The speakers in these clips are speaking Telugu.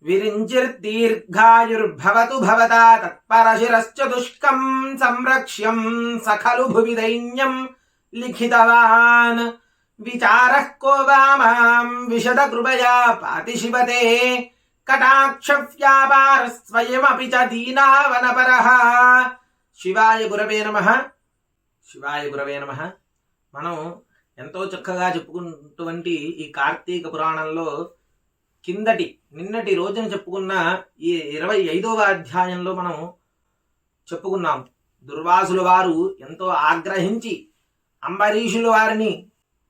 విరించిర్దీర్ఘాయుర్భవతు భవతా తత్పరశిరశ్చతుష్కం సంరక్ష్యం సఖలు భువి దైన్యం లిఖితవాన్ విచారః కో వామాం విశద కృపయా పాతి శివతే కటాక్ష వ్యాపార స్వయమపి చ దీనావనపరః. శివాయ గురవే నమః. శివాయ గురవే నమః. మనం ఎంతో చక్కగా చెప్పుకున్నటువంటి ఈ కార్తీక పురాణంలో నిన్నటి రోజున చెప్పుకున్న ఈ 25వ అధ్యాయంలో మనం చెప్పుకున్నాం. దుర్వాసుల వారు ఎంతో ఆగ్రహించి అంబరీషుల వారిని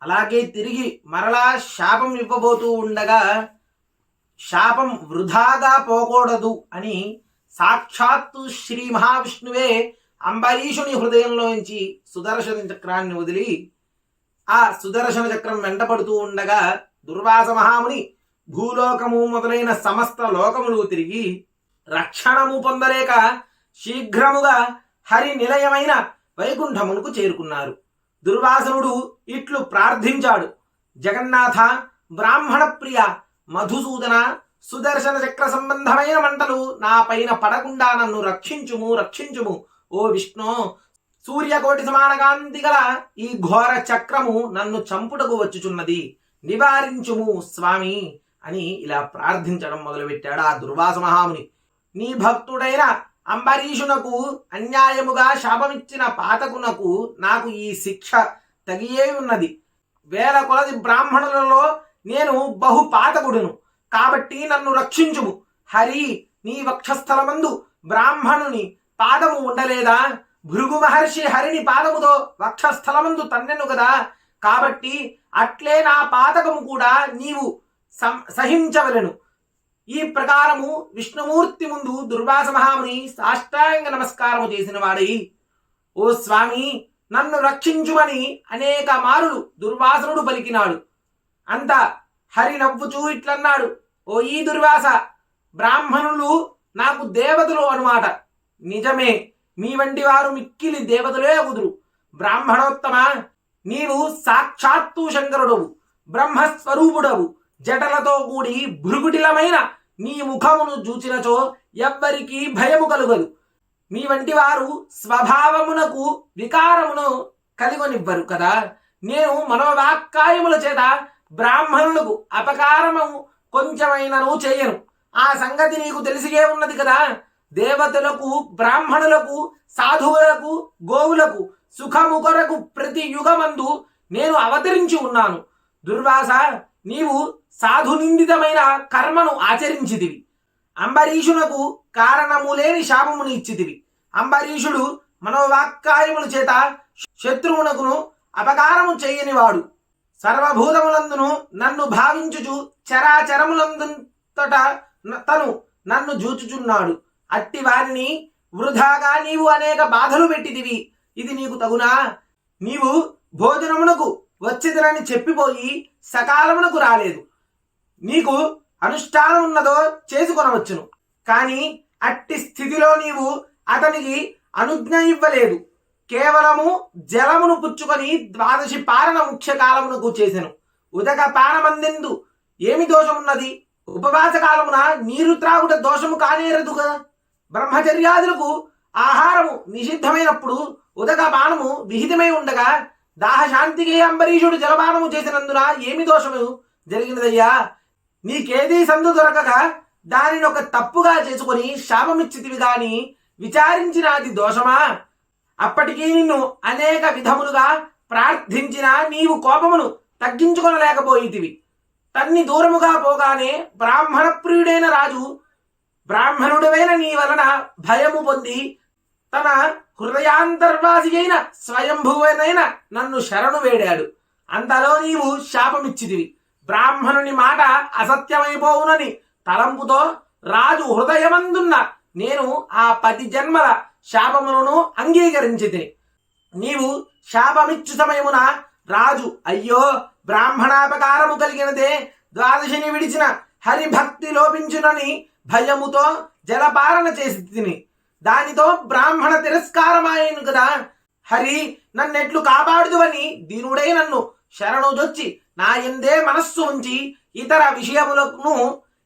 అలాగే తిరిగి మరలా శాపం ఇవ్వబోతూ ఉండగా శాపం వృధాగా పోకూడదు అని సాక్షాత్తు శ్రీ మహావిష్ణువే అంబరీషుని హృదయంలోంచి సుదర్శన చక్రాన్ని వదిలి ఆ సుదర్శన చక్రం వెంటపడుతూ ఉండగా దుర్వాస మహాముని భూలోకము మొదలైన సమస్త లోకములు తిరిగి రక్షణము పొందలేక శీఘ్రముగా హరి నిలయమైన వైకుంఠమునకు చేరుకున్నారు. దుర్వాసనుడు ఇట్లు ప్రార్థించాడు: జగన్నాథ, బ్రాహ్మణ ప్రియ, మధుసూదన, సుదర్శన చక్ర సంబంధమైన మంటలు నా పైన పడకుండా నన్ను రక్షించుము, రక్షించుము. ఓ విష్ణు, సూర్యకోటి సమాన కాంతి గల ఈ ఘోర చక్రము నన్ను చంపుటకు వచ్చుచున్నది, నివారించుము స్వామి అని ఇలా ప్రార్థించడం మొదలుపెట్టాడు ఆ దుర్వాస మహాముని. నీ భక్తుడైన అంబరీషునకు అన్యాయముగా శాపమిచ్చిన పాతకునకు నాకు ఈ శిక్ష తగియే ఉన్నది. వేల కొలది బ్రాహ్మణులలో నేను బహు పాతకుడును, కాబట్టి నన్ను రక్షించుము. హరి, నీ వక్షస్థలమందు బ్రాహ్మణుని పాదము ఉండలేదా? భృగు మహర్షి హరిని పాదముతో వక్షస్థలమందు తన్నెను కదా, కాబట్టి అట్లే నా పాతకము కూడా నీవు సహించవలను. ఈ ప్రకారము విష్ణుమూర్తి ముందు దుర్వాస మహాముని సాష్టాంగ నమస్కారము చేసిన వాడై, ఓ స్వామి, నన్ను రక్షించుమని అనేక మారులు దుర్వాసనుడు పలికినాడు. అంత హరి నవ్వుచూ ఇట్లన్నాడు: ఓ ఈ దుర్వాస, బ్రాహ్మణులు నాకు దేవతలు అనుమాట. నిజమే, మీ వంటి వారు మిక్కిలి దేవతలే అగుదురు. బ్రాహ్మణోత్తమ, నీవు సాక్షాత్తు శంకరుడవు, బ్రహ్మస్వరూపుడవు. జటలతో కూడి భృగుటిలమైన నీ ముఖమును చూచినచో ఎవ్వరికి భయము కలుగదు. మీ వంటి వారు స్వభావమునకు వికారమును కలిగొనివ్వరు కదా. నేను మనోవాక్కాయముల చేత బ్రాహ్మణులకు అపకారము కొంచెమైనను చేయను. ఆ సంగతి నీకు తెలిసిగే ఉన్నది కదా. దేవతలకు, బ్రాహ్మణులకు, సాధువులకు, గోవులకు సుఖము కొరకు ప్రతి యుగమందు నేను అవతరించి ఉన్నాను. దుర్వాస, నీవు సాధునిందితమైన కర్మను ఆచరించితివి. అంబరీషునకు కారణము లేని శాపమును ఇచ్చితివి. అంబరీషుడు మనోవాక్కాయముల చేత శత్రువునకును అపకారము చేయనివాడు. సర్వభూతములందును నన్ను భావించుచు చరాచరములందుంతట తను నన్ను జూచుచున్నాడు. అట్టి వారిని వృధాగా నీవు అనేక బాధలు పెట్టితివి. ఇది నీకు తగునా? నీవు భోజనమునకు వచ్చిదరని చెప్పిపోయి సకాలమునకు రాలేదు. నీకు అనుష్ఠానం ఉన్నదో చేసుకొనవచ్చును, కానీ అట్టి స్థితిలో నీవు అతనికి అనుజ్ఞ ఇవ్వలేదు. కేవలము జలమును పుచ్చుకొని 12 పారణ ముఖ్య కాలమునకు చేసెను. ఉదక పానమందెందు ఏమి దోషమున్నది? ఉపవాస కాలమున నీరు త్రాగుట దోషము కానేరదు కదా. బ్రహ్మచర్యాదులకు ఆహారము నిషిద్ధమైనప్పుడు ఉదక పానము విహితమై ఉండగా దాహశాంతికి అంబరీషుడు జలపానము చేసినందున ఏమి దోషము జరిగినదయ్యా? నీకేదీ సందు దొరకక దానిని ఒక తప్పుగా చేసుకొని శాపమిచ్చితివి గాని విచారించినది దోషమా? అప్పటికీ నిన్ను అనేక విధములుగా ప్రార్థించినా నీవు కోపమును తగ్గించుకొనలేకపోయితివి. తన్ని దూరముగా పోగానే బ్రాహ్మణ ప్రియుడైన రాజు బ్రాహ్మణుడైన నీ వలన భయము పొంది తన హృదయాంతర్వాసి అయిన స్వయంభువనైన నన్ను శరణు వేడాడు. అంతలో నీవు శాపమిచ్చితివి. బ్రాహ్మణుని మాట అసత్యమైపోవునని తలంపుతో రాజు హృదయమందున్న నేను ఆ 10 జన్మల శాపములను అంగీకరించితిని. నీవు శాపమిచ్చు సమయమున రాజు, అయ్యో బ్రాహ్మణాపకారము కలిగినదే, ద్వాదశిని విడిచిన హరిభక్తి లోపించునని భయముతో జలపాలన చేసి తిని దానితో బ్రాహ్మణ తిరస్కారమాయను కదా. హరి, నన్నెట్లు కాపాడుదువని దీనుడై నన్ను శరణుదొచ్చి నా ఎందే మనస్సు ఉంచి ఇతర విషయములను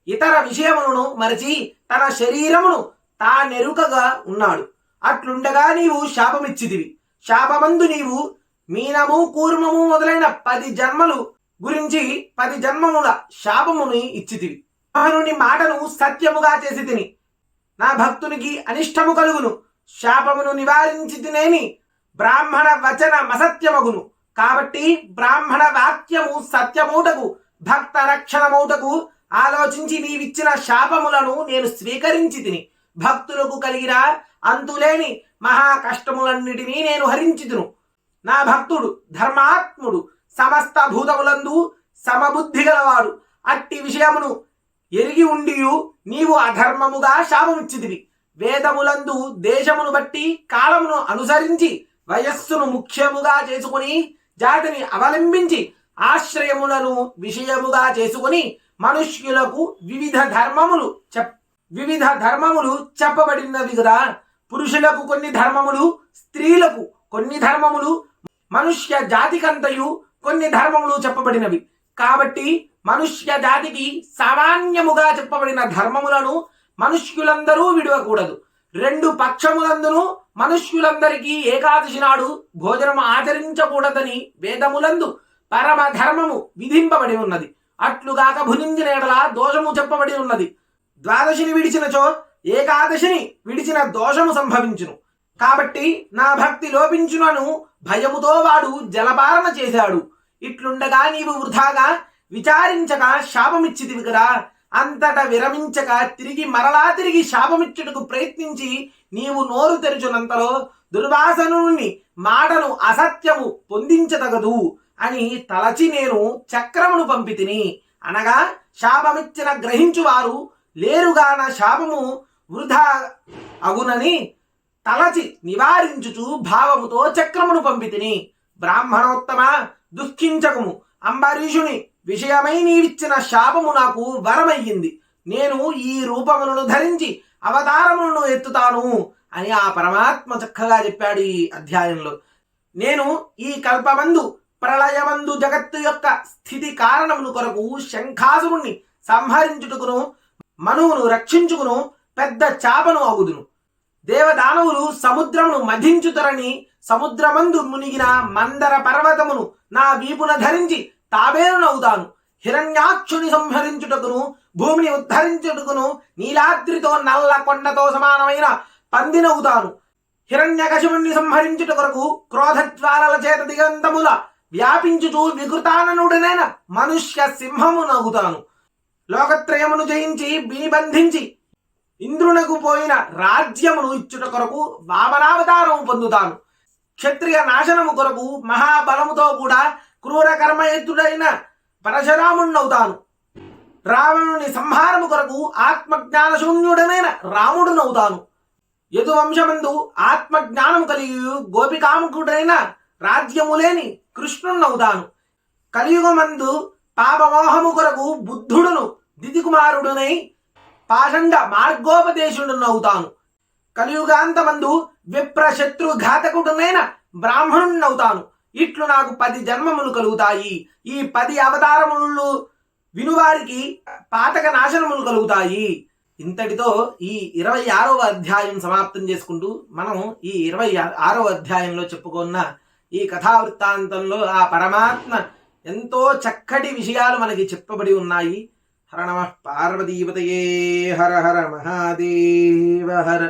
ఇతర విషయములను మరచి తన శరీరమును తానెరుకగా ఉన్నాడు. అట్లుండగా నీవు శాపమిచ్చితివి. శాపమందు నీవు మీనము కూర్మము మొదలైన 10 జన్మలు గురించి 10 జన్మముల శాపముని ఇచ్చితివి. బ్రాహ్మణుని మాటను సత్యముగా చేసి తిని నా భక్తునికి అనిష్టము కలుగును. శాపమును నివారించి తినేని బ్రాహ్మణ వచన మసత్యమగును. కాబట్టి బ్రాహ్మణ వాక్యము సత్యమూటకు భక్త రక్షణమూటకు ఆలోచించి నీవిచ్చిన శాపములను నేను స్వీకరించి తిని భక్తులకు కలిగిన అంతులేని మహా కష్టములన్నిటినీ నేను హరించితును. నా భక్తుడు ధర్మాత్ముడు, సమస్త భూతములందు సమబుద్ధి గలవాడు. అట్టి విషయమును ఎరిగి ఉండియు నీవు అధర్మముగా శాపమిచ్చితివి. వేదములందు దేశమును బట్టి కాలమును అనుసరించి వయస్సును ముఖ్యముగా చేసుకుని జాతిని అవలంబించి ఆశ్రయములను విషయముగా చేసుకుని మనుష్యులకు వివిధ ధర్మములు చెప్పబడినవి కదా. పురుషులకు కొన్ని ధర్మములు, స్త్రీలకు కొన్ని ధర్మములు, మనుష్య జాతికంతయు కొన్ని ధర్మములు చెప్పబడినవి. కాబట్టి మనుష్య జాతికి సామాన్యముగా చెప్పబడిన ధర్మములను మనుష్యులందరూ విడవకూడదు. 2 పక్షములందును మనుష్యులందరికీ ఏకాదశి నాడు భోజనం ఆచరించకూడదని వేదములందు పరమ ధర్మము విధింపబడి ఉన్నది. అట్లుగాక భుజించిన ఎడల దోషము చెప్పబడి ఉన్నది. ద్వాదశిని విడిచినచో ఏకాదశిని విడిచిన దోషము సంభవించును. కాబట్టి నా భక్తి లోపించునను భయముతో వాడు జలపాలన చేశాడు. ఇట్లుండగా నీవు వృధాగా విచారించక శాపమిచ్చితివి కదా. అంతటా విరమించక తిరిగి శాపమిచ్చుటకు ప్రయత్నించి నీవు నోరు తెరుచునంతలో దుర్వాసనుని మాటను అసత్యము పొందించతగదు అని తలచి నేను చక్రమును పంపితిని. అనగా శాపమిచ్చిన గ్రహించువారు లేరుగాన శాపము వృధా అగునని తలచి నివారించుచు భావముతో చక్రమును పంపితిని. బ్రాహ్మణోత్తమ దుఃఖించకము. అంబరీషుని విషయమై నీవిచ్చిన శాపము నాకు వరమయ్యింది. నేను ఈ రూపములను ధరించి అవతారములను ఎత్తుతాను అని ఆ పరమాత్మ చక్కగా చెప్పాడు ఈ అధ్యాయంలో. నేను ఈ కల్పమందు ప్రళయమందు జగత్తు యొక్క స్థితి కారణమును కొరకు శంఖాసురుణ్ణి సంహరించుటకును మనువును రక్షించుకును పెద్ద చాపను అగుదును. దేవదానవులు సముద్రమును మధించుతరని సముద్రమందు మునిగిన మందర పర్వతమును నా వీపున ధరించి తాబేలునవుతాను. హిరణ్యాక్షుని సంహరించుటకును భూమిని ఉద్ధరించుటకును నీలాద్రితో నల్ల కొండతో సమానమైన పందినవుతాను. హిరణ్యకశిపుణ్ణి సంహరించుట కొరకు క్రోధజ్వాలల చేత దిగంతముల వ్యాపించుచు వికృతాననుడనైన మనుష్య సింహమునగుతాను. లోకత్రయమును జయించి బినిబంధించి ఇంద్రునకు పోయిన రాజ్యమును ఇచ్చుట కొరకు వామనావతారము పొందుతాను. క్షత్రియ నాశనము కొరకు మహాబలముతో కూడా క్రూర కర్మయుతుడైన పరశురాముణ్ణవుతాను. రావణుని సంహారము కొరకు ఆత్మజ్ఞాన శూన్యుడనైన రాముడునవుతాను. యదువంశమందు ఆత్మజ్ఞానము కలిగి గోపికాముకుడైన రాజ్యము లేని కృష్ణున్నవుతాను. కలియుగమందు పాపమోహము కొరకు బుద్ధుడును దితికుమారుడునై పాషండ మార్గోపదేశుడునవుతాను. కలియుగాంతమందు విప్ర శత్రు ఘాతకుడునైన బ్రాహ్మణున్నవుతాను. ఇట్లు నాకు 10 జన్మములు కలుగుతాయి. ఈ 10 అవతారములు వినువారికి పాతక నాశనములు కలుగుతాయి. ఇంతటితో ఈ 26వ అధ్యాయం సమాప్తం చేసుకుంటూ మనం ఈ 26వ అధ్యాయంలో చెప్పుకున్న ఈ కథావృత్తాంతంలో ఆ పరమాత్మ ఎంతో చక్కటి విషయాలు మనకి చెప్పబడి ఉన్నాయి. హర నమః పార్వతీపతయే. హర హర మహాదేవ హర.